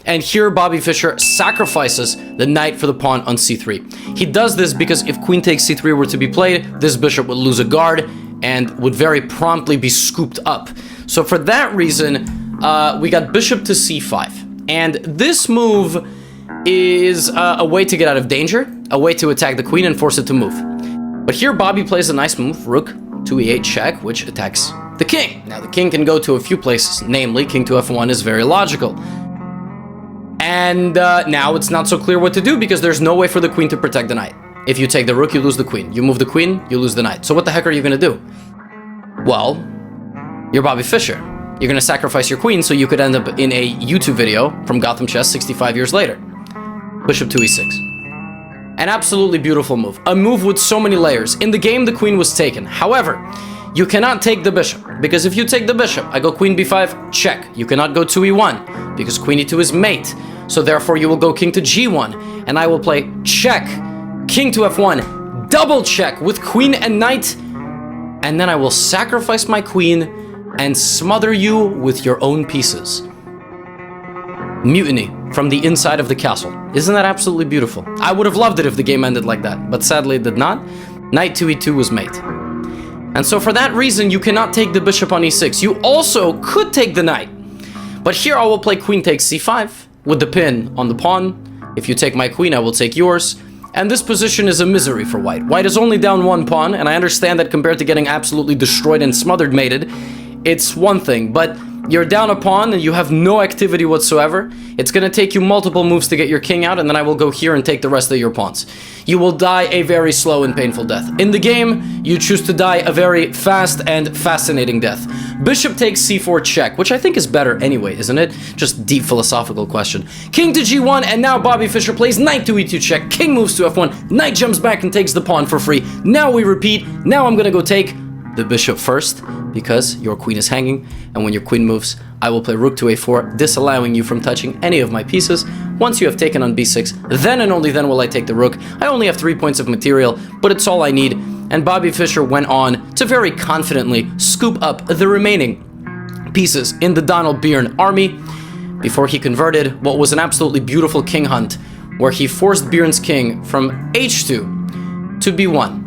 And here Bobby Fischer sacrifices the knight for the pawn on c3. He does this because if queen takes c3 were to be played, this bishop would lose a guard and would very promptly be scooped up. So for that reason, we got bishop to c5. And this move is a way to get out of danger, a way to attack the queen and force it to move. But here Bobby plays a nice move, rook to e8 check, which attacks the king. Now the king can go to a few places, namely king to f1 is very logical. And now it's not so clear what to do because there's no way for the queen to protect the knight. If you take the rook, you lose the queen. You move the queen, you lose the knight. So what the heck are you going to do? Well, you're Bobby Fischer. You're going to sacrifice your queen so you could end up in a YouTube video from Gothamchess 65 years later. Bishop to e6. An absolutely beautiful move. A move with so many layers. In the game, the queen was taken. However, you cannot take the bishop, because if you take the bishop, I go queen b5, check. You cannot go to e1, because queen e2 is mate. So therefore, you will go king to g1, and I will play check, king to f1, double check with queen and knight, and then I will sacrifice my queen and smother you with your own pieces. Mutiny from the inside of the castle. Isn't that absolutely beautiful? I would have loved it if the game ended like that, but sadly it did not. Knight to e2 was mate. And so for that reason, you cannot take the bishop on e6. You also could take the knight. But here I will play queen takes c5 with the pin on the pawn. If you take my queen, I will take yours. And this position is a misery for white. White is only down one pawn, and I understand that compared to getting absolutely destroyed and smothered mated, it's one thing, but you're down a pawn and you have no activity whatsoever. It's going to take you multiple moves to get your king out, and then I will go here and take the rest of your pawns. You will die a very slow and painful death. In the game, you choose to die a very fast and fascinating death. Bishop takes c4 check, which I think is better anyway, isn't it? Just deep philosophical question. King to g1, and now Bobby Fischer plays knight to e2 check. King moves to f1, knight jumps back and takes the pawn for free. Now we repeat. Now I'm going to go take the bishop first, because your queen is hanging, and when your queen moves, I will play rook to a4, disallowing you from touching any of my pieces. Once you have taken on b6, then and only then will I take the rook. I only have 3 points of material, but it's all I need, and Bobby Fischer went on to very confidently scoop up the remaining pieces in the Donald Byrne army before he converted what was an absolutely beautiful king hunt, where he forced Byrne's king from h2 to b1,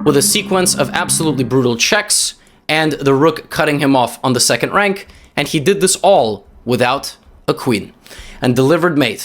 with a sequence of absolutely brutal checks and the rook cutting him off on the second rank, and he did this all without a queen and delivered mate.